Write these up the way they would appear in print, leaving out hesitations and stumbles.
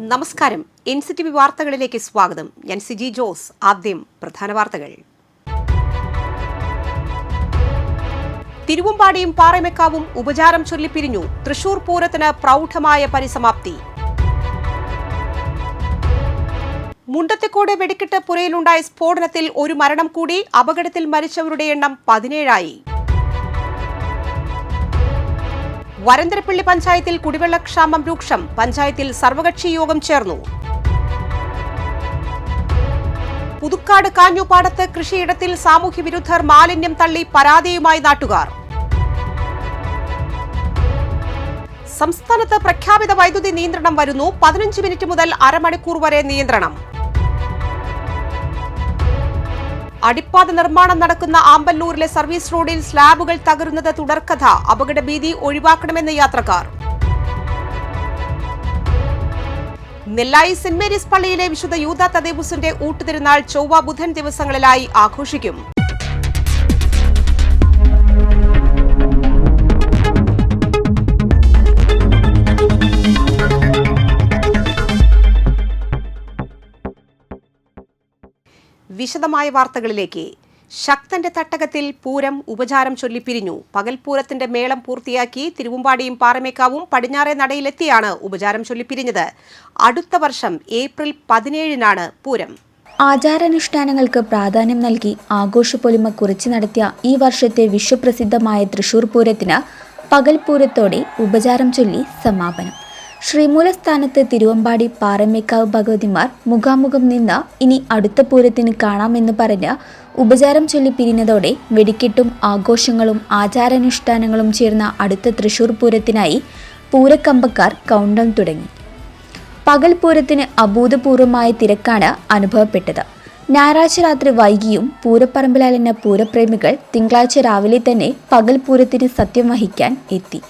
നമസ്കാരം. NCTV വാർത്തകളിലേക്ക് സ്വാഗതം. ഞാൻ സിജി ജോസ്. ആദ്യം പ്രധാന വാർത്തകൾ. തിരുവമ്പാടിയും പാറമേക്കാവും ഉപചാരം ചൊല്ലിപ്പിരിഞ്ഞു. തൃശൂർ പൂരത്തിന് പ്രൗഢമായ പരിസമാപ്തി. മുണ്ടത്തിക്കോട് വെടിക്കെട്ട് പുരയിലുണ്ടായ സ്ഫോടനത്തിൽ ഒരു മരണം കൂടി. അപകടത്തിൽ മരിച്ചവരുടെ എണ്ണം 17ആയി. വരന്തരപ്പള്ളി പഞ്ചായത്തിൽ കുടിവെള്ളക്ഷാമം രൂക്ഷം. പഞ്ചായത്തിൽ സർവകക്ഷി യോഗം ചേർന്നു. പുതുക്കാട് കാഞ്ഞുപാടത്ത് കൃഷിയിടത്തിൽ സാമൂഹ്യവിരുദ്ധർ മാലിന്യം തള്ളി പരാതിയുമായി നാട്ടുകാർ. സംസ്ഥാനത്ത് പ്രഖ്യാപിത വൈദ്യുതി നിയന്ത്രണം വരുന്നു. 15 മിനിറ്റ് മുതൽ അരമണിക്കൂർ വരെ നിയന്ത്രണം. അടിപ്പാത നിർമ്മാണം നടക്കുന്ന ആമ്പല്ലൂരിലെ സർവീസ് റോഡിൽ സ്ലാബുകൾ തകരുന്നത് തുടർക്കഥ. അപകടഭീതി ഒഴിവാക്കണമെന്ന് യാത്രക്കാർ. നെല്ലായി സെന്റ് മേരീസ് പള്ളിയിലെ വിശുദ്ധ യൂദാ തദേവുസിന്റെ ഊട്ടുതിരുനാൾ ചൊവ്വ ബുധൻ ദിവസങ്ങളിലായി ആഘോഷിക്കും. വിശദമായ വാർത്തകളിലേക്ക്. ശക്തന്റെ തട്ടകത്തിൽ പൂരം ഉപചാരം ചൊല്ലിപ്പിരിഞ്ഞു. പകൽപൂരത്തിന്റെ മേളം പൂർത്തിയാക്കി തിരുവമ്പാടിയും പാറമേക്കാവും പടിഞ്ഞാറേ നടയിലെത്തിയാണ് ഉപചാരം ചൊല്ലിപ്പിരിഞ്ഞത്. അടുത്ത വർഷം ഏപ്രിൽ 17-നാണ് പൂരം. ആചാരാനുഷ്ഠാനങ്ങൾക്ക് പ്രാധാന്യം നൽകി ആഘോഷപ്പൊലിമ കുറിച്ച് നടത്തിയ ഈ വർഷത്തെ വിശ്വപ്രസിദ്ധമായ തൃശൂർ പൂരത്തിന് പകൽപൂരത്തോടെ ഉപചാരം ചൊല്ലി സമാപനം. ശ്രീമൂലസ്ഥാനത്ത് തിരുവമ്പാടി പാറമേക്കാവ് ഭഗവതിമാർ മുഖാമുഖം നിന്ന് ഇനി അടുത്ത പൂരത്തിന് കാണാമെന്ന് പറഞ്ഞ് ഉപചാരം ചൊല്ലി പിരിഞ്ഞതോടെ വെടിക്കെട്ടും ആഘോഷങ്ങളും ആചാരാനുഷ്ഠാനങ്ങളും ചേർന്ന അടുത്ത തൃശൂർ പൂരത്തിനായി പൂരക്കമ്പക്കാർ കൗണ്ടൗൺ തുടങ്ങി. പകൽ പൂരത്തിന് അഭൂതപൂർവമായ തിരക്കാണ് അനുഭവപ്പെട്ടത്. ഞായറാഴ്ച രാത്രി വൈകിയും പൂരപ്പറമ്പിലലഞ്ഞ പൂരപ്രേമികൾ തിങ്കളാഴ്ച രാവിലെ തന്നെ പകൽ പൂരത്തിന് സത്യം വഹിക്കാൻ എത്തി.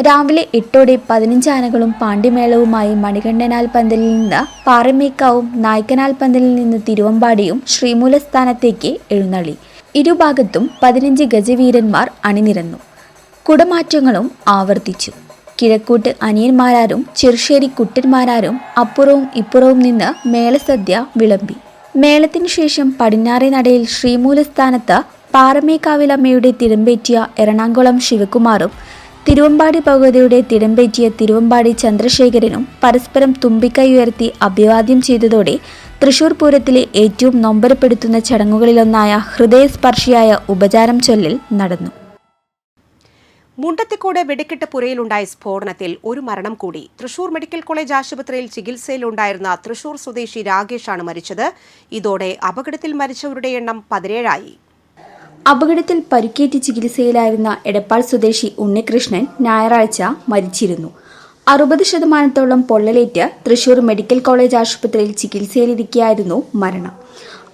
രാവിലെ 8ഓടെ 15 ആനകളും പാണ്ഡിമേളവുമായി മണികണ്ഠനാൽ പന്തലിൽ നിന്ന് പാറമേക്കാവും നായ്ക്കനാൽ പന്തലിൽ നിന്ന് തിരുവമ്പാടിയും ശ്രീമൂലസ്ഥാനത്തേക്ക് എഴുന്നള്ളി. ഇരുഭാഗത്തും 15 ഗജവീരന്മാർ അണിനിരന്നു. കുടമാറ്റങ്ങളും ആവർത്തിച്ചു. കിഴക്കൂട്ട് അനിയന്മാരാരും ചെറുശ്ശേരി കുട്ടന്മാരാരും അപ്പുറവും ഇപ്പുറവും നിന്ന് മേളസദ്യ വിളമ്പി. മേളത്തിനു ശേഷം പടിഞ്ഞാറേ നടയിൽ ശ്രീമൂലസ്ഥാനത്ത് പാറമേക്കാവിലമ്മയുടെ തിടമ്പേറ്റിയ എറണാകുളം ശിവകുമാറും തിരുവമ്പാടി ഭഗവതിയുടെ തിടമ്പേറ്റിയ തിരുവമ്പാടി ചന്ദ്രശേഖരനും പരസ്പരം തുമ്പിക്കൈ ഉയർത്തി അഭിവാദ്യം ചെയ്തതോടെ തൃശൂർ പൂരത്തിലെ ഏറ്റവും നൊമ്പരപ്പെടുത്തുന്ന ചടങ്ങുകളിലൊന്നായ ഹൃദയസ്പർശിയായ ഉപചാരം ചൊല്ലൽ നടന്നു. മുണ്ടത്തിക്കോട് വെടിക്കെട്ട് പുരയിലുണ്ടായ സ്ഫോടനത്തിൽ ഒരു മരണം കൂടി. തൃശൂർ മെഡിക്കൽ കോളേജ് ആശുപത്രിയിൽ ചികിത്സയിലുണ്ടായിരുന്ന തൃശൂർ സ്വദേശി രാകേഷാണ് മരിച്ചത്. ഇതോടെ അപകടത്തിൽ മരിച്ചവരുടെ എണ്ണം 17ആയി. അപകടത്തിൽ പരിക്കേറ്റ് ചികിത്സയിലായിരുന്ന എടപ്പാൾ സ്വദേശി ഉണ്ണികൃഷ്ണൻ ഞായറാഴ്ച മരിച്ചിരുന്നു. 60% പൊള്ളലേറ്റ് തൃശൂർ മെഡിക്കൽ കോളേജ് ആശുപത്രിയിൽ ചികിത്സയിലിരിക്കെയായിരുന്നു മരണം.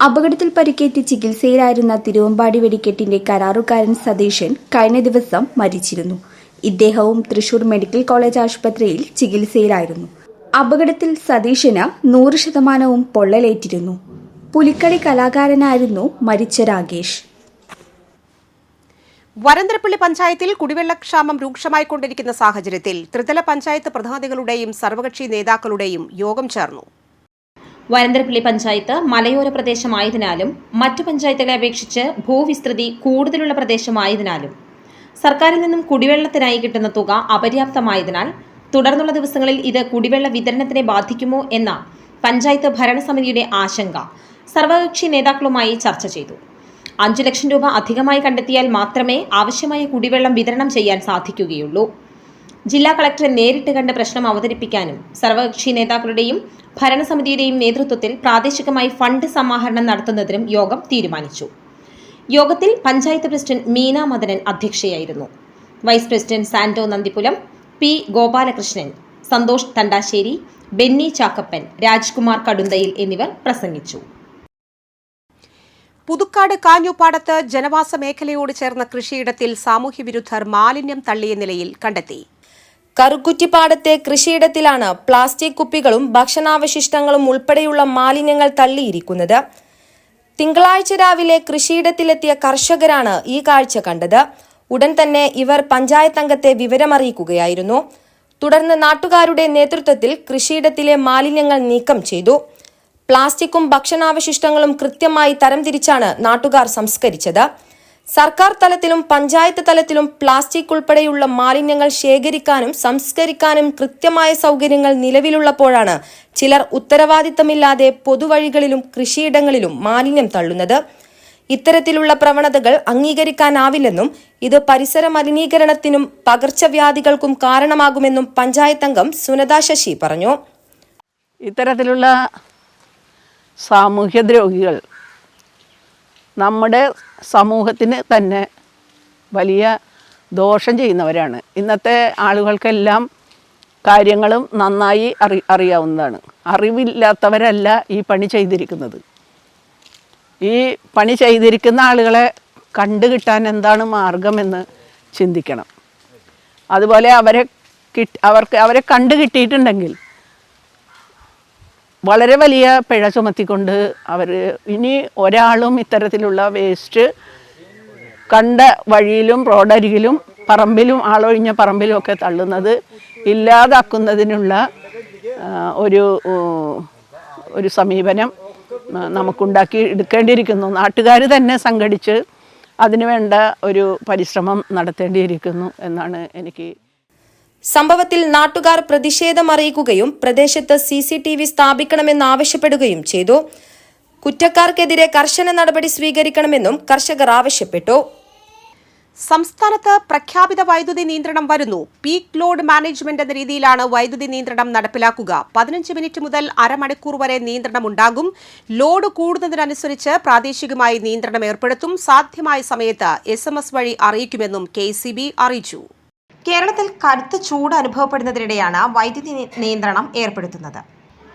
അപകടത്തിൽ പരിക്കേറ്റ് ചികിത്സയിലായിരുന്ന തിരുവമ്പാടി വെടിക്കെട്ടിന്റെ കരാറുകാരൻ സതീശൻ കഴിഞ്ഞ ദിവസം മരിച്ചിരുന്നു. ഇദ്ദേഹവും തൃശൂർ മെഡിക്കൽ കോളേജ് ആശുപത്രിയിൽ ചികിത്സയിലായിരുന്നു. അപകടത്തിൽ സതീശന് 100% പൊള്ളലേറ്റിരുന്നു. പുലിക്കളി കലാകാരനായിരുന്നു മരിച്ച രാകേഷ്. വരന്തരപ്പള്ളി പഞ്ചായത്തിൽ കുടിവെള്ളക്ഷാമം രൂക്ഷമായിക്കൊണ്ടിരിക്കുന്ന സാഹചര്യത്തിൽ ത്രിതല പഞ്ചായത്ത് പ്രതിനിധികളുടെയും സർവകക്ഷി നേതാക്കളുടെയും യോഗം ചേർന്നു. വരന്തരപ്പള്ളി പഞ്ചായത്ത് മലയോര പ്രദേശമായതിനാലും മറ്റു പഞ്ചായത്തുകളെ അപേക്ഷിച്ച് ഭൂവിസ്തൃതി കൂടുതലുള്ള പ്രദേശമായതിനാലും സർക്കാരിൽ നിന്നും കുടിവെള്ളത്തിനായി കിട്ടുന്ന തുക അപര്യാപ്തമായതിനാൽ തുടർന്നുള്ള ദിവസങ്ങളിൽ ഇത് കുടിവെള്ള വിതരണത്തിനെ ബാധിക്കുമോ എന്ന പഞ്ചായത്ത് ഭരണസമിതിയുടെ ആശങ്ക സർവകക്ഷി നേതാക്കളുമായി ചർച്ച ചെയ്തു. 5 ലക്ഷം രൂപ അധികമായി കണ്ടെത്തിയാൽ മാത്രമേ ആവശ്യമായ കുടിവെള്ളം വിതരണം ചെയ്യാൻ സാധിക്കുകയുള്ളൂ. ജില്ലാ കളക്ടറെ നേരിട്ട് കണ്ട് പ്രശ്നം അവതരിപ്പിക്കാനും സർവകക്ഷി നേതാക്കളുടെയും ഭരണസമിതിയുടെയും നേതൃത്വത്തിൽ പ്രാദേശികമായി ഫണ്ട് സമാഹരണം നടത്തുന്നതിനും യോഗം തീരുമാനിച്ചു. യോഗത്തിൽ പഞ്ചായത്ത് പ്രസിഡന്റ് മീന മദനൻ അധ്യക്ഷയായിരുന്നു. Vice president Santo Nandipulam, P Gopalakrishnan, Santhosh Thandassery, Benny Chakkappan, Rajkumar Kadunthayil എന്നിവർ പ്രസംഗിച്ചു. പുതുക്കാട് കാഞ്ഞുപാടത്ത് ജനവാസ മേഖലയോട് ചേർന്ന കൃഷിയിടത്തിൽ സാമൂഹ്യവിരുദ്ധർ മാലിന്യം തള്ളിയ നിലയിൽ കണ്ടെത്തി. കറുകുറ്റിപ്പാടത്തെ കൃഷിയിടത്തിലാണ് പ്ലാസ്റ്റിക് കുപ്പികളും ഭക്ഷണാവശിഷ്ടങ്ങളും ഉൾപ്പെടെയുള്ള മാലിന്യങ്ങൾ തള്ളിയിരിക്കുന്നത്. തിങ്കളാഴ്ച രാവിലെ കൃഷിയിടത്തിലെത്തിയ കർഷകരാണ് ഈ കാഴ്ച കണ്ടത്. ഉടൻ തന്നെ ഇവർ പഞ്ചായത്ത് അംഗത്തെ വിവരമറിയിക്കുകയായിരുന്നു. തുടർന്ന് നാട്ടുകാരുടെ നേതൃത്വത്തിൽ കൃഷിയിടത്തിലെ മാലിന്യങ്ങൾ നീക്കം ചെയ്തു. പ്ലാസ്റ്റിക്കും ഭക്ഷണാവശിഷ്ടങ്ങളും കൃത്യമായി തരംതിരിച്ചാണ് നാട്ടുകാർ സംസ്കരിച്ചത്. സർക്കാർ തലത്തിലും പഞ്ചായത്ത് തലത്തിലും പ്ലാസ്റ്റിക് ഉൾപ്പെടെയുള്ള മാലിന്യങ്ങൾ ശേഖരിക്കാനും സംസ്കരിക്കാനും കൃത്യമായ സൗകര്യങ്ങൾ നിലവിലുള്ളപ്പോഴാണ് ചിലർ ഉത്തരവാദിത്തമില്ലാതെ പൊതുവഴികളിലും കൃഷിയിടങ്ങളിലും മാലിന്യം തള്ളുന്നത്. ഇത്തരത്തിലുള്ള പ്രവണതകൾ അംഗീകരിക്കാനാവില്ലെന്നും ഇത് പരിസര മലിനീകരണത്തിനും പകർച്ചവ്യാധികൾക്കും കാരണമാകുമെന്നും പഞ്ചായത്ത് അംഗം സുനദ ശശി പറഞ്ഞു. ഇത്തരത്തിലുള്ള സാമൂഹ്യദ്രോഹികൾ നമ്മുടെ സമൂഹത്തിന് തന്നെ വലിയ ദോഷം ചെയ്യുന്നവരാണ്. ഇന്നത്തെ ആളുകൾക്കെല്ലാം കാര്യങ്ങളും നന്നായി അറിയാവുന്നതാണ്. അറിവില്ലാത്തവരല്ല ഈ പണി ചെയ്തിരിക്കുന്നത്. ഈ പണി ചെയ്തിരിക്കുന്ന ആളുകളെ കണ്ടുകിട്ടാൻ എന്താണ് മാർഗമെന്ന് ചിന്തിക്കണം. അതുപോലെ അവരെ കണ്ടുകിട്ടിയിട്ടുണ്ടെങ്കിൽ വളരെ വലിയ പിഴ ചുമത്തിക്കൊണ്ട് അവർ ഇനി ഒരാളും ഇത്തരത്തിലുള്ള വേസ്റ്റ് കണ്ട വഴിയിലും റോഡരികിലും പറമ്പിലും ആളൊഴിഞ്ഞ പറമ്പിലും ഒക്കെ തള്ളുന്നത് ഇല്ലാതാക്കുന്നതിനുള്ള ഒരു സമീപനം നമുക്കുണ്ടാക്കി എടുക്കേണ്ടിയിരിക്കുന്നു. നാട്ടുകാർ തന്നെ സംഘടിച്ച് അതിനുവേണ്ട ഒരു പരിശ്രമം നടത്തേണ്ടിയിരിക്കുന്നു എന്നാണ് എനിക്ക്. സംഭവത്തിൽ നാട്ടുകാർ പ്രതിഷേധം അറിയിക്കുകയും പ്രദേശത്ത് CCTV സ്ഥാപിക്കണമെന്നാവശ്യപ്പെടുകയും ചെയ്തു. കുറ്റക്കാർക്കെതിരെ കർശന നടപടി സ്വീകരിക്കണമെന്നും കർഷകർ ആവശ്യപ്പെട്ടു. സംസ്ഥാനത്ത് പ്രഖ്യാപിത വൈദ്യുതി നിയന്ത്രണം വരുന്നു. പീക്ക് ലോഡ് മാനേജ്മെന്റ് എന്ന രീതിയിലാണ് വൈദ്യുതി നിയന്ത്രണം നടപ്പിലാക്കുക. 15 മിനിറ്റ് മുതൽ അരമണിക്കൂർ വരെ നിയന്ത്രണം ഉണ്ടാകും. ലോഡ് കൂടുന്നതിനനുസരിച്ച് പ്രാദേശികമായി നിയന്ത്രണം ഏർപ്പെടുത്തും. സാധ്യമായ സമയത്ത് SMS വഴി അറിയിക്കുമെന്നും KCB അറിയിച്ചു. കേരളത്തിൽ കടുത്ത ചൂട് അനുഭവപ്പെടുന്നതിനിടെയാണ് വൈദ്യുതി നിയന്ത്രണം ഏർപ്പെടുത്തുന്നത്.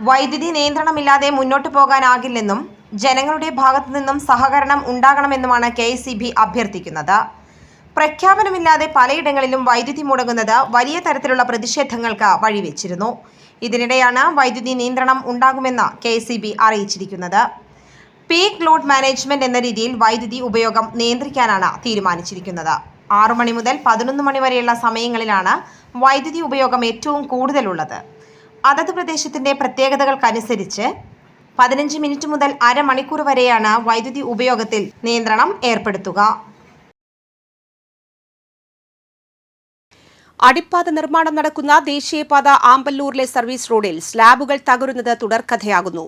വൈദ്യുതി നിയന്ത്രണമില്ലാതെ മുന്നോട്ടു പോകാനാകില്ലെന്നും ജനങ്ങളുടെ ഭാഗത്തു നിന്നും സഹകരണം ഉണ്ടാകണമെന്നുമാണ് KCB അഭ്യർത്ഥിക്കുന്നത്. പ്രഖ്യാപനമില്ലാതെ പലയിടങ്ങളിലും വൈദ്യുതി മുടങ്ങുന്നത് വലിയ തരത്തിലുള്ള പ്രതിഷേധങ്ങൾക്ക് വഴിവെച്ചിരുന്നു. ഇതിനിടെയാണ് വൈദ്യുതി നിയന്ത്രണം ഉണ്ടാകുമെന്ന് KCB അറിയിച്ചിരിക്കുന്നത്. പീക്ക് ലോഡ് മാനേജ്മെന്റ് എന്ന രീതിയിൽ വൈദ്യുതി ഉപയോഗം നിയന്ത്രിക്കാനാണ് തീരുമാനിച്ചിരിക്കുന്നത്. 6 മണി മുതൽ 11 മണി വരെയുള്ള സമയങ്ങളിലാണ് വൈദ്യുതി ഉപയോഗം ഏറ്റവും കൂടുതലുള്ളത്. അതത് പ്രദേശത്തിന്റെ പ്രത്യേകതകൾക്കനുസരിച്ച് 15 മിനിറ്റ് മുതൽ അരമണിക്കൂർ വരെയാണ് വൈദ്യുതി ഉപയോഗത്തിൽ നിയന്ത്രണം ഏർപ്പെടുത്തുക. അടിപ്പാത നിർമ്മാണം നടക്കുന്ന ദേശീയപാത ആമ്പല്ലൂരിലെ സർവീസ് റോഡിൽ സ്ലാബുകൾ തകരുന്നത് തുടർക്കഥയാകുന്നു.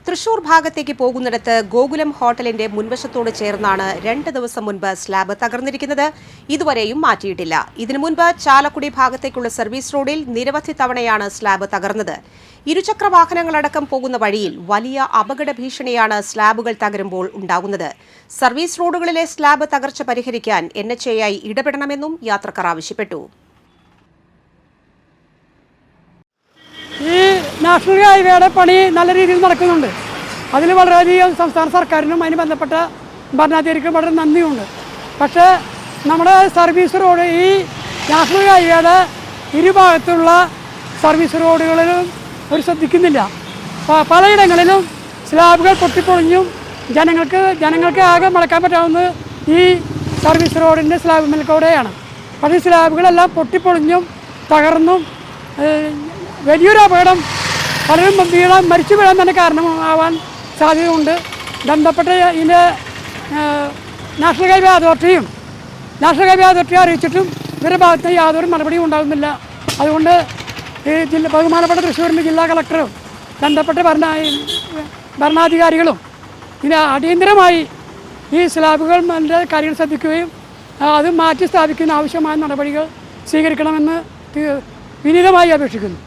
തൃശൂർ ഭാഗത്തേക്ക് പോകുന്നിടത്ത് ഗോകുലം ഹോട്ടലിന്റെ മുൻവശത്തോട് ചേർന്നാണ് 2 ദിവസം മുൻപ് സ്ലാബ് തകർന്നിരിക്കുന്നത്. ഇതുവരെയും മാറ്റിയിട്ടില്ല. ഇതിനു മുൻപ് ചാലക്കുടി ഭാഗത്തേക്കുള്ള സർവീസ് റോഡിൽ നിരവധി തവണയാണ് സ്ലാബ് തകർന്നത്. ഇരുചക്ര വാഹനങ്ങളടക്കം പോകുന്ന വഴിയിൽ വലിയ അപകട ഭീഷണിയാണ് സ്ലാബുകൾ തകരുമ്പോൾ ഉണ്ടാകുന്നത്. സർവീസ് റോഡുകളിലെ സ്ലാബ് തകർച്ച പരിഹരിക്കാൻ NHAI ഇടപെടണമെന്നും യാത്രക്കാർ ആവശ്യപ്പെട്ടു. ഈ നാഷണൽ ഹൈവേയുടെ പണി നല്ല രീതിയിൽ നടക്കുന്നുണ്ട്. അതിൽ വളരെയധികം സംസ്ഥാന സർക്കാരിനും അതിന് ബന്ധപ്പെട്ട ഭരണാധികാരിക്കും വളരെ നന്ദിയുണ്ട്. പക്ഷേ നമ്മുടെ സർവീസ് റോഡ് ഈ നാഷണൽ ഹൈവേയുടെ ഇരുഭാഗത്തുള്ള സർവീസ് റോഡുകളിലും ഒരു ശ്രദ്ധിക്കുന്നില്ല. പലയിടങ്ങളിലും സ്ലാബുകൾ പൊട്ടിപ്പൊളിഞ്ഞും ജനങ്ങൾക്ക് ആകെ മടക്കാൻ പറ്റാവുന്നത് ഈ സർവീസ് റോഡിൻ്റെ സ്ലാബ് മേൽക്കൂടെയാണ്. പക്ഷേ ഈ സ്ലാബുകളെല്ലാം പൊട്ടിപ്പൊളിഞ്ഞും തകർന്നും വലിയൊരു അപകടം പലരും മരിച്ചു വീഴാൻ തന്നെ കാരണമാവാൻ സാധ്യതയുണ്ട്. ബന്ധപ്പെട്ട ഇതിൻ്റെ നാഷണൽ ഹൈവേ അതോറിറ്റിയും അറിയിച്ചിട്ടും ഇവരുടെ ഭാഗത്ത് യാതൊരു നടപടിയും ഉണ്ടാകുന്നില്ല. അതുകൊണ്ട് ബഹുമാനപ്പെട്ട തൃശ്ശൂരിൻ്റെ ജില്ലാ കളക്ടറും ബന്ധപ്പെട്ട ഭരണാധികാരികളും ഇതിന് അടിയന്തരമായി ഈ സ്ലാബുകളുടെ കാര്യങ്ങൾ ശ്രദ്ധിക്കുകയും അത് മാറ്റി സ്ഥാപിക്കുന്ന ആവശ്യമായ നടപടികൾ സ്വീകരിക്കണമെന്ന് വിനീതമായി അപേക്ഷിക്കുന്നു.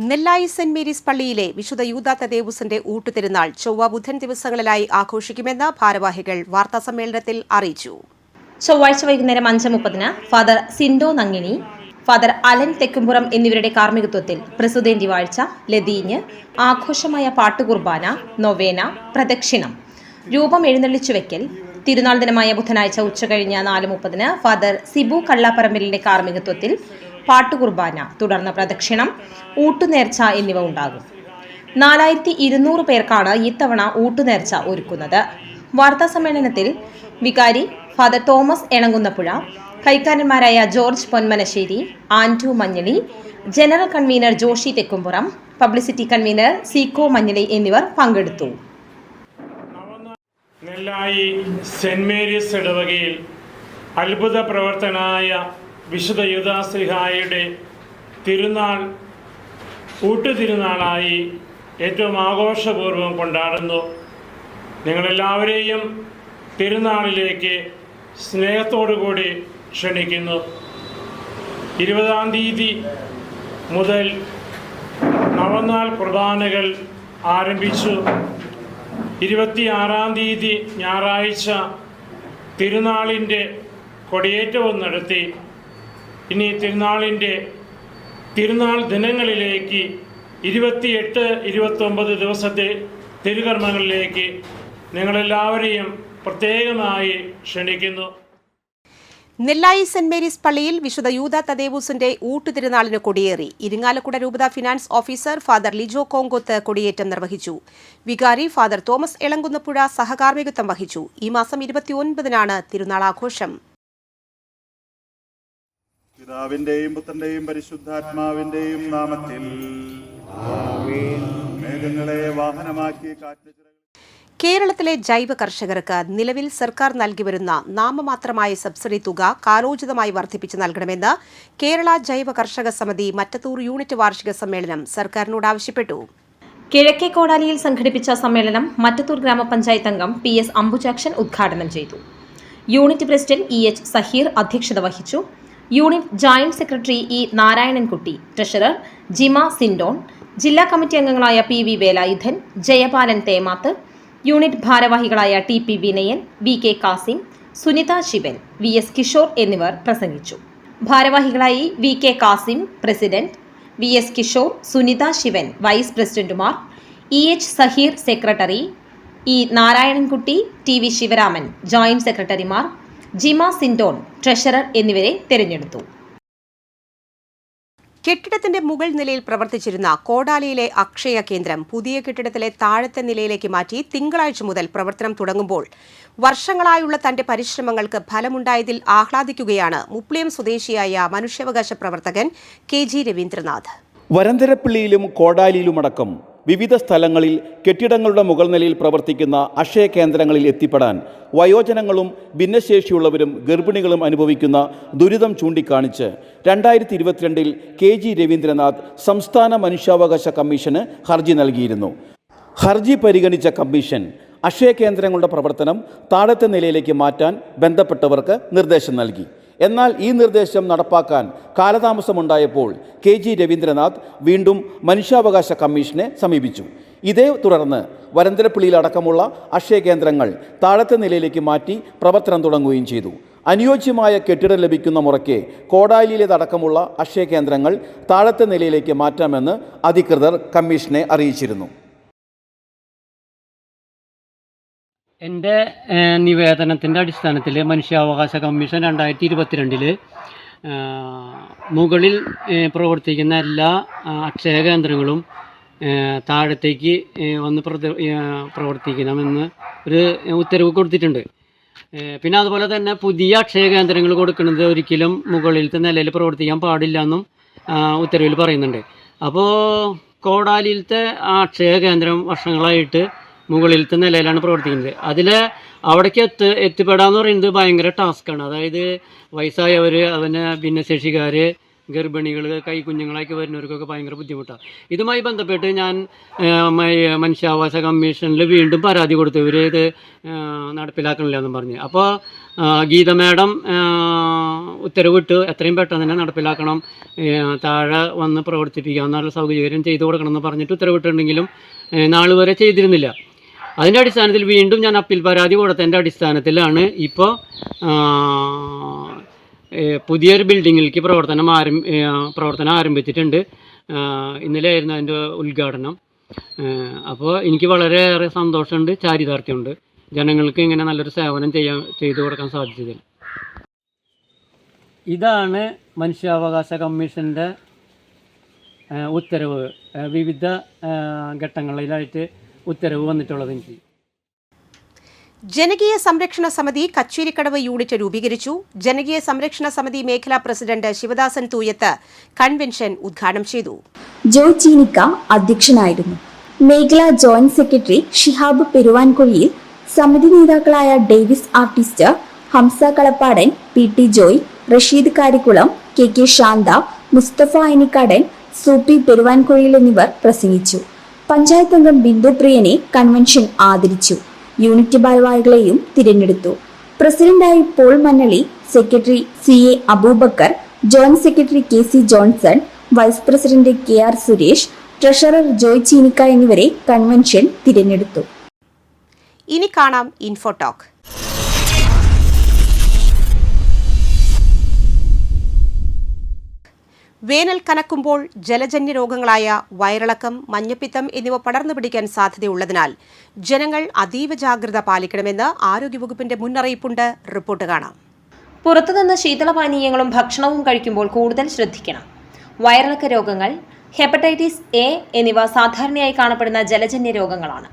നെല്ലായി സെന്റ് മേരീസ് പള്ളിയിലെ വിശുദ്ധ യൂദാ തദേവുസിന്റെ ഊട്ടുതിരുനാൾ ചൊവ്വ ബുധൻ ദിവസങ്ങളിലായി ആഘോഷിക്കുമെന്ന് ഭാരവാഹികൾ വാർത്താസമ്മേളനത്തിൽ അറിയിച്ചു. ചൊവ്വാഴ്ച വൈകുന്നേരം 5:30 ഫാദർ സിൻഡോ നങ്ങിനി, ഫാദർ അലൻ തെക്കുംപുറം എന്നിവരുടെ കാർമ്മികത്വത്തിൽ പ്രസുതേന്തി വാഴ്ച, ലതീഞ്ഞ്, ആഘോഷമായ പാട്ടുകുർബാന, നൊവേന, പ്രദക്ഷിണം, രൂപം എഴുന്നള്ളിച്ചുവെക്കൽ, തിരുനാൾ ദിനമായ ബുധനാഴ്ച ഉച്ചകഴിഞ്ഞ് 4:30 ഫാദർ സിബു കള്ളാപ്പറമ്പലിന്റെ കാർമ്മികത്വത്തിൽ പാട്ടുകുർബാന, തുടർന്ന് പ്രദക്ഷിണം, ഊട്ടുനേർച്ച എന്നിവ ഉണ്ടാകും. 4200 പേർക്കാണ് ഇത്തവണ ഊട്ടുനേർച്ച ഒരുക്കുന്നത്. വാർത്താസമ്മേളനത്തിൽ വികാരി ഫാദർ തോമസ് എണങ്കുന്നപ്പുഴ, കൈക്കാരന്മാരായ George Ponmanassery, Andrew Manjali, general convener Joshy Thekkumpuram, publicity convener Seeko Manjali എന്നിവർ പങ്കെടുത്തു. നെല്ലായി സെന്റ് മേരീസ് ഇടവകയിൽ അത്ഭുത പ്രവർത്തനായ വിശുദ്ധ യൂദാശ്ലീഹായുടെ തിരുനാൾ ഊട്ടുതിരുനാളായി ഏറ്റവും ആഘോഷപൂർവ്വം കൊണ്ടാടുന്നു. നിങ്ങളെല്ലാവരെയും തിരുനാളിലേക്ക് സ്നേഹത്തോടുകൂടി ക്ഷണിക്കുന്നു. 20-ാം തീയതി മുതൽ നവനാൾ കുർബാനകൾ ആരംഭിച്ചു. 26-ാം തീയതി ഞായറാഴ്ച തിരുനാളിൻ്റെ കൊടിയേറ്റവും നടത്തി. ഇനി തിരുനാൾ ദിനങ്ങളിലേക്ക് 28, 29 ദിവസത്തെ തിരുകർമ്മങ്ങളിലേക്ക് നിങ്ങളെല്ലാവരെയും പ്രത്യേകമായി ക്ഷണിക്കുന്നു. നെല്ലായി സെന്റ് മേരീസ് പള്ളിയിൽ വിശുദ്ധ യൂദാ തദേവൂസിന്റെ ഊട്ടുതിരുനാളിന് കൊടിയേറി. ഇരിങ്ങാലക്കുട രൂപത ഫിനാൻസ് ഓഫീസർ ഫാദർ ലിജോ കോങ്കോത്ത് കൊടിയേറ്റം നിർവഹിച്ചു. വികാരി ഫാദർ തോമസ് എളങ്കുന്നപ്പുഴ സഹകാർമ്മികത്വം വഹിച്ചു. ഈ മാസം 29-നാണ് തിരുനാളാഘോഷം. പിതാവിന്റെയും പുത്രന്റെയും പരിശുദ്ധാത്മാവിന്റെയും നാമത്തിൽ ആമേൻ. മേഘങ്ങളെ വാഹനമാക്കി കാറ്റ്. കേരളത്തിലെ ജൈവ കർഷകർക്ക് നിലവിൽ സർക്കാർ നൽകിവരുന്ന നാമമാത്രമായ സബ്സിഡി തുക കാലോചിതമായി വർദ്ധിപ്പിച്ച് നൽകണമെന്ന് കേരള ജൈവ കർഷക സമിതി മറ്റത്തൂർ യൂണിറ്റ് വാർഷിക സമ്മേളനം സർക്കാരിനോട് ആവശ്യപ്പെട്ടു. കിഴക്കേ കോടാലിയിൽ സംഘടിപ്പിച്ച സമ്മേളനം മറ്റത്തൂർ ഗ്രാമപഞ്ചായത്ത് അംഗം PS അംബുജാക്ഷൻ ഉദ്ഘാടനം ചെയ്തു. യൂണിറ്റ് പ്രസിഡന്റ് EH സഹീർ അധ്യക്ഷത വഹിച്ചു. Unit joint secretary E Narayanankutty, treasurer Jima Sindon, ജില്ലാ കമ്മിറ്റി അംഗങ്ങളായ PV വേലായുധൻ, ജയപാലൻ തേമാത്ത്, യൂണിറ്റ് ഭാരവാഹികളായ TP Vinayan, VK Kasim, Sunitha Sivan, VS Kishore എന്നിവർ പ്രസംഗിച്ചു. ഭാരവാഹികളായി VK Kasim president, VS Kishore, Sunitha Sivan vice പ്രസിഡന്റുമാർ, EH Zaheer secretary, E Narayanankutty, TV Sivaraman joint സെക്രട്ടറിമാർ, ജിമ സിൻഡോൺ ട്രഷറർ എന്നിവരെ തെരഞ്ഞെടുത്തു. കെട്ടിടത്തിന്റെ മുകൾ നിലയിൽ പ്രവർത്തിച്ചിരുന്ന കോടാലിയിലെ അക്ഷയ കേന്ദ്രം പുതിയ കെട്ടിടത്തിലെ താഴത്തെ നിലയിലേക്ക് മാറ്റി തിങ്കളാഴ്ച മുതൽ പ്രവർത്തനം തുടങ്ങുമ്പോൾ വർഷങ്ങളായുള്ള തന്റെ പരിശ്രമങ്ങൾക്ക് ഫലമുണ്ടായതിൽ ആഹ്ലാദിക്കുകയാണ് മുപ്ലിയം സ്വദേശിയായ മനുഷ്യാവകാശ പ്രവർത്തകൻ KG രവീന്ദ്രനാഥ്. വരന്തരപ്പള്ളിയിലും കോടാലിയിലുമടക്കം വിവിധ സ്ഥലങ്ങളിൽ കെട്ടിടങ്ങളുടെ മുകൾ നിലയിൽ പ്രവർത്തിക്കുന്ന അക്ഷയ കേന്ദ്രങ്ങളിൽ എത്തിപ്പെടാൻ വയോജനങ്ങളും ഭിന്നശേഷിയുള്ളവരും ഗർഭിണികളും അനുഭവിക്കുന്ന ദുരിതം ചൂണ്ടിക്കാണിച്ച് 2022 KG രവീന്ദ്രനാഥ് സംസ്ഥാന മനുഷ്യാവകാശ കമ്മീഷന് ഹർജി നൽകിയിരുന്നു. ഹർജി പരിഗണിച്ച കമ്മീഷൻ അക്ഷയ കേന്ദ്രങ്ങളുടെ പ്രവർത്തനം താഴത്തെ നിലയിലേക്ക് മാറ്റാൻ ബന്ധപ്പെട്ടവർക്ക് നിർദ്ദേശം നൽകി. എന്നാൽ ഈ നിർദ്ദേശം നടപ്പാക്കാൻ കാലതാമസമുണ്ടായപ്പോൾ KG രവീന്ദ്രനാഥ് വീണ്ടും മനുഷ്യാവകാശ കമ്മീഷനെ സമീപിച്ചു. ഇതേ തുടർന്ന് വരന്തരപ്പള്ളിയിലടക്കമുള്ള അക്ഷയ കേന്ദ്രങ്ങൾ താഴത്തെ നിലയിലേക്ക് മാറ്റി പ്രവർത്തനം തുടങ്ങുകയും ചെയ്തു. അനുയോജ്യമായ കെട്ടിടം ലഭിക്കുന്ന മുറയ്ക്ക് കോടാലിയിലേതടക്കമുള്ള അക്ഷയ കേന്ദ്രങ്ങൾ താഴത്തെ നിലയിലേക്ക് മാറ്റാമെന്ന് അധികൃതർ കമ്മീഷനെ അറിയിച്ചിരുന്നു. എൻ്റെ നിവേദനത്തിൻ്റെ അടിസ്ഥാനത്തിൽ മനുഷ്യാവകാശ കമ്മീഷൻ 2022 മുകളിൽ പ്രവർത്തിക്കുന്ന എല്ലാ അക്ഷയ കേന്ദ്രങ്ങളും താഴത്തേക്ക് വന്ന് പ്രവർത്തിക്കണമെന്ന് ഒരു ഉത്തരവ് കൊടുത്തിട്ടുണ്ട്. പിന്നെ അതുപോലെ തന്നെ പുതിയ അക്ഷയ കേന്ദ്രങ്ങൾ കൊടുക്കുന്നത് ഒരിക്കലും മുകളിലത്തെ നിലയിൽ പ്രവർത്തിക്കാൻ പാടില്ല എന്നും ഉത്തരവിൽ പറയുന്നുണ്ട്. അപ്പോൾ കോടാലിയിലത്തെ അക്ഷയ കേന്ദ്രം വർഷങ്ങളായിട്ട് മുകളിലത്തെ നിലയിലാണ് പ്രവർത്തിക്കുന്നത്. അവിടേക്ക് എത്തിപ്പെടാന്ന് പറയുന്നത് ഭയങ്കര ടാസ്ക്കാണ്. അതായത് വയസ്സായവർ, അതിന് ഭിന്നശേഷിക്കാർ, ഗർഭിണികൾ, കൈക്കുഞ്ഞുങ്ങളാക്കി വരുന്നവർക്കൊക്കെ ഭയങ്കര ബുദ്ധിമുട്ടാണ്. ഇതുമായി ബന്ധപ്പെട്ട് ഞാൻ മനുഷ്യാവകാശ കമ്മീഷനിൽ വീണ്ടും പരാതി കൊടുത്തു, ഇവർ ഇത് നടപ്പിലാക്കണില്ല എന്നും പറഞ്ഞ്. അപ്പോൾ ഗീത മാഡം ഉത്തരവിട്ട് എത്രയും പെട്ടെന്ന് തന്നെ നടപ്പിലാക്കണം, താഴെ വന്ന് പ്രവർത്തിപ്പിക്കാവുന്ന സൗകര്യം ചെയ്തു കൊടുക്കണം എന്ന് പറഞ്ഞിട്ട് ഉത്തരവിട്ടുണ്ടെങ്കിലും നാൾ വരെ ചെയ്തിരുന്നില്ല. അതിൻ്റെ അടിസ്ഥാനത്തിൽ വീണ്ടും ഞാൻ അപ്പീൽ പരാതി കൊടുത്തതിൻ്റെ അടിസ്ഥാനത്തിലാണ് ഇപ്പോൾ പുതിയൊരു ബിൽഡിങ്ങിലേക്ക് പ്രവർത്തനം ആരംഭിച്ചിട്ടുണ്ട്. ഇന്നലെ ആയിരുന്നു അതിൻ്റെ ഉദ്ഘാടനം. അപ്പോൾ എനിക്ക് വളരെയേറെ സന്തോഷമുണ്ട്, ചാരിതാർത്ഥ്യമുണ്ട് ജനങ്ങൾക്ക് ഇങ്ങനെ നല്ലൊരു സേവനം ചെയ്തു കൊടുക്കാൻ സാധിച്ചതിൽ. ഇതാണ് മനുഷ്യാവകാശ കമ്മീഷൻ്റെ ഉത്തരവ്. വിവിധ ഘട്ടങ്ങളിലായിട്ട് ഉത്തരവ് വന്നിട്ടുള്ളത്. എനിക്ക് ജനകീയ സംരക്ഷണ സമിതി കച്ചേരിക്കടവ് യൂണിറ്റ് രൂപീകരിച്ചു. ജനകീയ സംരക്ഷണ സമിതി മേഖലാ പ്രസിഡന്റ് ശിവദാസൻ തൂയത്ത് കൺവെൻഷൻ ഉദ്ഘാടനം ചെയ്തു. ജോയ് ചീനിക്ക അധ്യക്ഷനായിരുന്നു. മേഖലാ ജോയിന്റ് സെക്രട്ടറി ഷിഹാബ് പെരുവാൻകുഴിയിൽ, സമിതി നേതാക്കളായ Davis artist, Hamza Kalappadan, PT. Joy, Rasheed Karikkulam, K. Shantha, Mustafa Anikkadan, Soopy Peruvankuzhiyil എന്നിവർ പ്രസംഗിച്ചു. പഞ്ചായത്ത് അംഗം ബിന്ദു പ്രിയനെ കൺവെൻഷൻ ആദരിച്ചു. യൂണിറ്റ് ഭാരവാഹികളെയും തിരഞ്ഞെടുത്തു. പ്രസിഡന്റായി Paul Mannali, secretary CA Abubakar, joint secretary KC Johnson, vice president KR Suresh, treasurer Joy Cheenikka എന്നിവരെ കൺവെൻഷൻ തിരഞ്ഞെടുത്തു. ഇനി കാണാം ഇൻഫോടോക്ക്. വേനൽ കനക്കുമ്പോൾ ജലജന്യ രോഗങ്ങളായ വയറിളക്കം, മഞ്ഞപ്പിത്തം എന്നിവ പടർന്നു പിടിക്കാൻ സാധ്യതയുള്ളതിനാൽ ജനങ്ങൾ അതീവ ജാഗ്രത പാലിക്കണമെന്ന് ആരോഗ്യവകുപ്പിന്റെ മുന്നറിയിപ്പുണ്ട്. റിപ്പോർട്ട് കാണാം. പുറത്തുനിന്ന് ശീതളപാനീയങ്ങളും ഭക്ഷണവും കഴിക്കുമ്പോൾ കൂടുതൽ ശ്രദ്ധിക്കണം. വയറിളക്ക രോഗങ്ങൾ, ഹെപ്പറ്റൈറ്റിസ് A എന്നിവ സാധാരണയായി കാണപ്പെടുന്ന ജലജന്യ രോഗങ്ങളാണ്.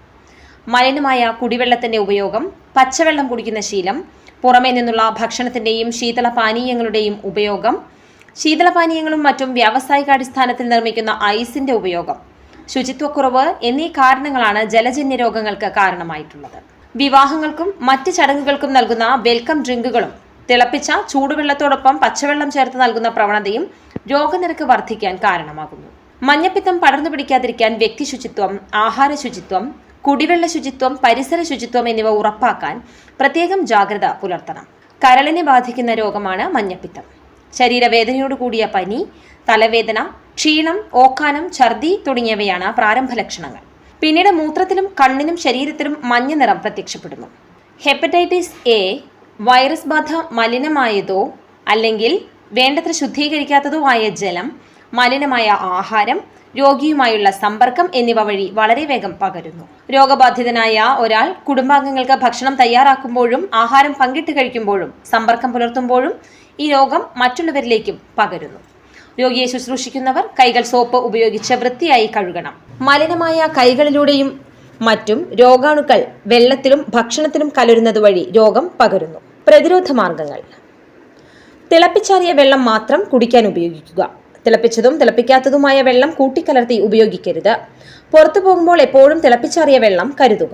മലിനമായ കുടിവെള്ളത്തിന്റെ ഉപയോഗം, പച്ചവെള്ളം കുടിക്കുന്ന ശീലം, പുറമേ നിന്നുള്ള ഭക്ഷണത്തിന്റെയും ശീതളപാനീയങ്ങളുടെയും ഉപയോഗം, ശീതളപാനീയങ്ങളും മറ്റും വ്യാവസായികാടിസ്ഥാനത്തിൽ നിർമ്മിക്കുന്ന ഐസിന്റെ ഉപയോഗം, ശുചിത്വക്കുറവ് എന്നീ കാരണങ്ങളാണ് ജലജന്യ രോഗങ്ങൾക്ക് കാരണമായിട്ടുള്ളത്. വിവാഹങ്ങൾക്കും മറ്റ് ചടങ്ങുകൾക്കും നൽകുന്ന വെൽക്കം ഡ്രിങ്കുകളും തിളപ്പിച്ച ചൂടുവെള്ളത്തോടൊപ്പം പച്ചവെള്ളം ചേർത്ത് നൽകുന്ന പ്രവണതയും രോഗനിരക്ക് വർദ്ധിക്കാൻ കാരണമാകുന്നു. മഞ്ഞപ്പിത്തം പടർന്നു പിടിക്കാതിരിക്കാൻ വ്യക്തി ശുചിത്വം, ആഹാര ശുചിത്വം, കുടിവെള്ള ശുചിത്വം, പരിസര ശുചിത്വം എന്നിവ ഉറപ്പാക്കാൻ പ്രത്യേകം ജാഗ്രത പുലർത്തണം. കരളിനെ ബാധിക്കുന്ന രോഗമാണ് മഞ്ഞപ്പിത്തം. ശരീരവേദനയോടുകൂടിയ പനി, തലവേദന, ക്ഷീണം, ഓക്കാനം, ഛർദി തുടങ്ങിയവയാണ് പ്രാരംഭ ലക്ഷണങ്ങൾ. പിന്നീട് മൂത്രത്തിലും കണ്ണിനും ശരീരത്തിലും മഞ്ഞ നിറം പ്രത്യക്ഷപ്പെടുന്നു. ഹെപ്പറ്റൈറ്റിസ് A വൈറസ് ബാധ മലിനമായതോ അല്ലെങ്കിൽ വേണ്ടത്ര ശുദ്ധീകരിക്കാത്തതോ ആയ ജലം, മലിനമായ ആഹാരം, രോഗിയുമായുള്ള സമ്പർക്കം എന്നിവ വഴി വളരെ വേഗം പകരുന്നു. രോഗബാധിതനായ ഒരാൾ കുടുംബാംഗങ്ങൾക്ക് ഭക്ഷണം തയ്യാറാക്കുമ്പോഴും ആഹാരം പങ്കിട്ട് കഴിക്കുമ്പോഴും സമ്പർക്കം പുലർത്തുമ്പോഴും ഈ രോഗം മറ്റുള്ളവരിലേക്കും പകരുന്നു. രോഗിയെ ശുശ്രൂഷിക്കുന്നവർ കൈകൾ സോപ്പ് ഉപയോഗിച്ച് വൃത്തിയായി കഴുകണം. മലിനമായ കൈകളിലൂടെയും മറ്റും രോഗാണുക്കൾ വെള്ളത്തിലും ഭക്ഷണത്തിലും കലരുന്നത് വഴി രോഗം പകരുന്നു. പ്രതിരോധ മാർഗങ്ങൾ: തിളപ്പിച്ചാറിയ വെള്ളം മാത്രം കുടിക്കാൻ ഉപയോഗിക്കുക. തിളപ്പിച്ചതും തിളപ്പിക്കാത്തതുമായ വെള്ളം കൂട്ടിക്കലർത്തി ഉപയോഗിക്കരുത്. പുറത്തു പോകുമ്പോൾ എപ്പോഴും തിളപ്പിച്ചാറിയ വെള്ളം കരുതുക.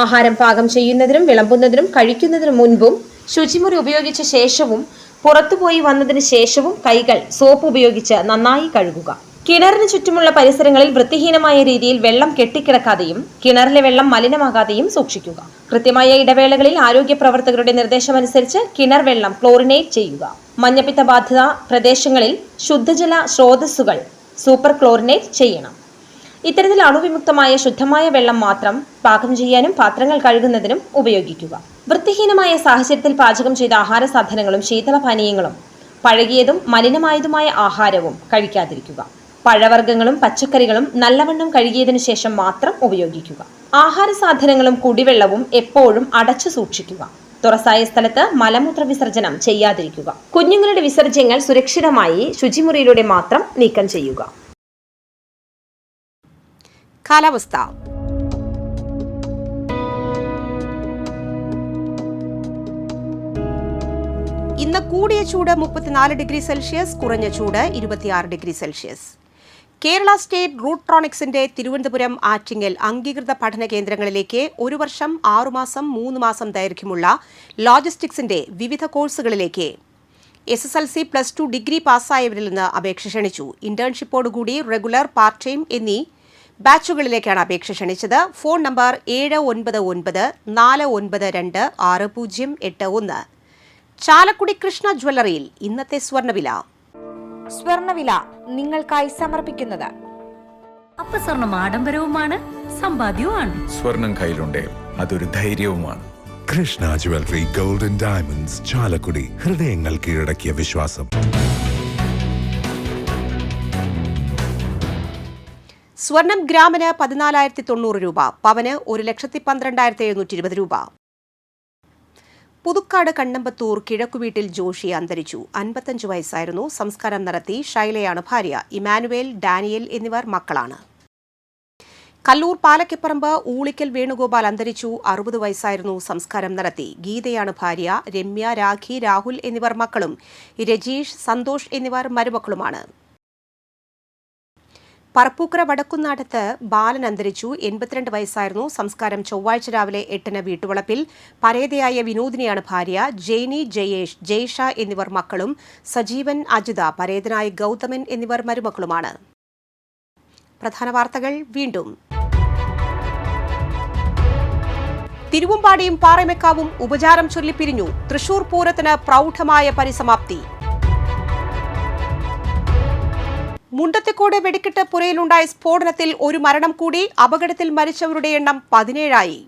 ആഹാരം പാകം ചെയ്യുന്നതിനും വിളമ്പുന്നതിനും കഴിക്കുന്നതിനും മുൻപും ശുചിമുറി ഉപയോഗിച്ച ശേഷവും പുറത്തുപോയി വന്നതിന് ശേഷവും കൈകൾ സോപ്പ് ഉപയോഗിച്ച് നന്നായി കഴുകുക. കിണറിന് ചുറ്റുമുള്ള പരിസരങ്ങളിൽ വൃത്തിഹീനമായ രീതിയിൽ വെള്ളം കെട്ടിക്കിടക്കാതെയും കിണറിലെ വെള്ളം മലിനമാകാതെയും സൂക്ഷിക്കുക. കൃത്യമായ ഇടവേളകളിൽ ആരോഗ്യ പ്രവർത്തകരുടെ നിർദ്ദേശമനുസരിച്ച് കിണർ വെള്ളം ക്ലോറിനേറ്റ് ചെയ്യുക. മഞ്ഞപ്പിത്ത ബാധിത പ്രദേശങ്ങളിൽ ശുദ്ധജല സ്രോതസ്സുകൾ സൂപ്പർ ക്ലോറിനേറ്റ് ചെയ്യണം. ഇത്തരത്തിൽ അണുവിമുക്തമായ ശുദ്ധമായ വെള്ളം മാത്രം പാകം ചെയ്യാനും പാത്രങ്ങൾ കഴുകുന്നതിനും ഉപയോഗിക്കുക. വൃത്തിഹീനമായ സാഹചര്യത്തിൽ പാചകം ചെയ്ത ആഹാര സാധനങ്ങളും ശീതളപാനീയങ്ങളും പഴകിയതും മലിനമായതുമായ ആഹാരവും കഴിക്കാതിരിക്കുക. പഴവർഗ്ഗങ്ങളും പച്ചക്കറികളും നല്ലവണ്ണം കഴുകിയതിനു ശേഷം മാത്രം ഉപയോഗിക്കുക. ആഹാര സാധനങ്ങളും കുടിവെള്ളവും എപ്പോഴും അടച്ചു സൂക്ഷിക്കുക. തുറസായ സ്ഥലത്ത് മലമൂത്ര വിസർജനം ചെയ്യാതിരിക്കുക. കുഞ്ഞുങ്ങളുടെ വിസർജ്യങ്ങൾ സുരക്ഷിതമായി ശുചിമുറിയിലൂടെ മാത്രം നീക്കം ചെയ്യുക. കാലാവസ്ഥ. ഇന്ന് കൂടിയ ചൂട് 34 ഡിഗ്രി സെൽഷ്യസ്, കുറഞ്ഞ ചൂട് 26 ഡിഗ്രി സെൽഷ്യസ്. കേരള സ്റ്റേറ്റ് റൂട്രോണിക്സിന്റെ തിരുവനന്തപുരം ആറ്റിങ്ങൽ അംഗീകൃത പഠന കേന്ദ്രങ്ങളിലേക്ക് 1 വർഷം 6 മാസം 3 മാസം ദൈർഘ്യമുള്ള ലോജിസ്റ്റിക്സിന്റെ വിവിധ കോഴ്സുകളിലേക്ക് SSLC +2 ഡിഗ്രി പാസ്സായവരിൽ നിന്ന് അപേക്ഷ ക്ഷണിച്ചു. ഇന്റേൺഷിപ്പോടുകൂടി റെഗുലർ, പാർട്ട് ടൈം എന്നീ ബാച്ചുകളിലേക്കാണ് അപേക്ഷ ക്ഷണിച്ചത്. Phone number 7994926081. ചാലക്കുടി കൃഷ്ണ ജ്വല്ലറിയിൽ ഇന്നത്തെ സ്വർണ്ണവില നിങ്ങൾക്കായി സമർപ്പിക്കുന്നത് അപ്പസ്വർണം ആഡംബരവുമാണ്, സമ്പാദ്യവുമാണ്. സ്വർണം കയ്യിലുണ്ടേ അതൊരു ധൈര്യവുമാണ്. Krishna jewellery, golden diamonds, Chalakudy. ഹൃദയങ്ങൾ കീഴടക്കിയ വിശ്വാസം. സ്വർണം ഗ്രാമിന് 14,090 രൂപ, പവന് 1,12,720 രൂപ. പുതുക്കാട് കണ്ണമ്പത്തൂർ കിഴക്കുവീട്ടിൽ ജോഷി അന്തരിച്ചു. 55 വയസ്സായിരുന്നു. സംസ്കാരം നടത്തി. ഷൈലയാണ് ഭാര്യ. ഇമാനുവേൽ, ഡാനിയൽ എന്നിവർ മക്കളാണ്. കല്ലൂർ പാലക്കപ്പറമ്പ് ഊളിക്കൽ വേണുഗോപാൽ അന്തരിച്ചു. 60 വയസ്സായിരുന്നു. സംസ്കാരം നടത്തി. ഗീതയാണ് ഭാര്യ. രമ്യ, രാഖി, രാഹുൽ എന്നിവർ മക്കളും. രജീഷ്, സന്തോഷ് എന്നിവർ മരുമക്കളുമാണ്. പറപ്പൂക്കര വടക്കുന്നാടത്ത് ബാലൻ അന്തരിച്ചു. 82 വയസ്സായിരുന്നു. സംസ്കാരം ചൊവ്വാഴ്ച രാവിലെ 8-ന് വീട്ടുവളപ്പിൽ. പരേതയായ വിനോദിനിയാണ് ഭാര്യ. ജെയ്നി, ജയേഷ്, ജയ്ഷ എന്നിവർ മക്കളും. സജീവൻ, അജിത, പരേതനായ ഗൗതമൻ എന്നിവർ മരുമക്കളുമാണ്. പ്രധാന വാർത്തകൾ വീണ്ടും. തിരുവമ്പാടിയും പാറമേക്കാവും ഉപചാരം ചൊല്ലിപ്പിരിഞ്ഞു. തൃശൂർ പൂരത്തിന് പ്രൗഢമായ പരിസമാപ്തി. മുണ്ടത്തിക്കോട് വെടിക്കെട്ട് പുരയിലുണ്ടായ സ്ഫോടനത്തിൽ ഒരു മരണം കൂടി. അപകടത്തിൽ മരിച്ചവരുടെ എണ്ണം 17ആയി.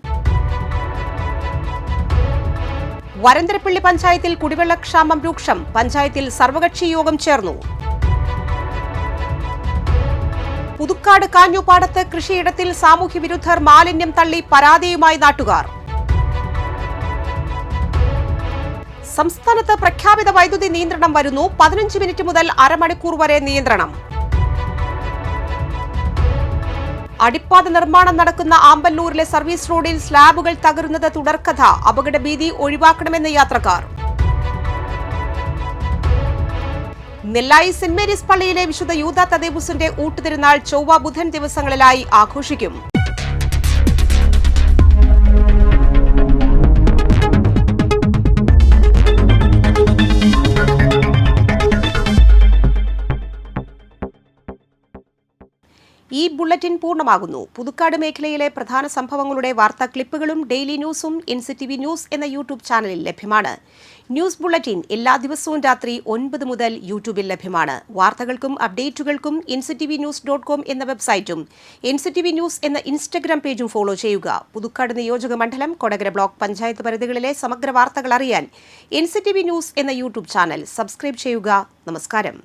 വരന്തരപ്പള്ളി പഞ്ചായത്തിൽ കുടിവെള്ളക്ഷാമം രൂക്ഷം. പഞ്ചായത്തിൽ സർവകക്ഷി യോഗം ചേർന്നു. പുതുക്കാട് കാഞ്ഞൂപ്പാടത്ത് കൃഷിയിടത്തിൽ സാമൂഹ്യ വിരുദ്ധർ മാലിന്യം തള്ളി പരാതിയുമായി നാട്ടുകാർ. സംസ്ഥാനത്ത് പ്രഖ്യാപിത വൈദ്യുതി നിയന്ത്രണം വരുന്നു. 15 മിനിറ്റ് മുതൽ അരമണിക്കൂർ വരെ നിയന്ത്രണം. അടിപ്പാത നിർമ്മാണം നടക്കുന്ന ആമ്പല്ലൂരിലെ സർവീസ് റോഡിൽ സ്ലാബുകൾ തകരുന്നത് തുടർക്കഥ. അപകടഭീതി ഒഴിവാക്കണമെന്ന് യാത്രക്കാർ. നെല്ലായി സെന്റ് മേരീസ് പള്ളിയിലെ വിശുദ്ധ യൂദാ തദേവുസിന്റെ ഊട്ടുതിരുനാൾ ചൊവ്വ, ബുധൻ ദിവസങ്ങളിലായി ആഘോഷിക്കും. ഈ ബുള്ളറ്റിൻ പൂർണ്ണമാകുന്നു. പുതുക്കാട് മേഖലയിലെ പ്രധാന സംഭവങ്ങളുടെ വാർത്താ ക്ലിപ്പുകളും ഡെയിലി ന്യൂസും NCTV ന്യൂസ് എന്ന യൂട്യൂബ് ചാനലിൽ ലഭ്യമാണ്. ന്യൂസ് ബുള്ളറ്റിൻ എല്ലാ ദിവസവും രാത്രി 9 മുതൽ യൂട്യൂബിൽ ലഭ്യമാണ്. വാർത്തകൾക്കും അപ്ഡേറ്റുകൾക്കും nctvnews.com എന്ന വെബ്സൈറ്റും NCTV ന്യൂസ് എന്ന ഇൻസ്റ്റഗ്രാം പേജും ഫോളോ ചെയ്യുക. പുതുക്കാട് നിയോജക മണ്ഡലം, കൊടകര ബ്ലോക്ക് പഞ്ചായത്ത് പരിധികളിലെ സമഗ്ര വാർത്തകൾ അറിയാൻ NCTV ന്യൂസ് എന്ന യൂട്യൂബ് ചാനൽ സബ്സ്ക്രൈബ് ചെയ്യുക. നമസ്കാരം.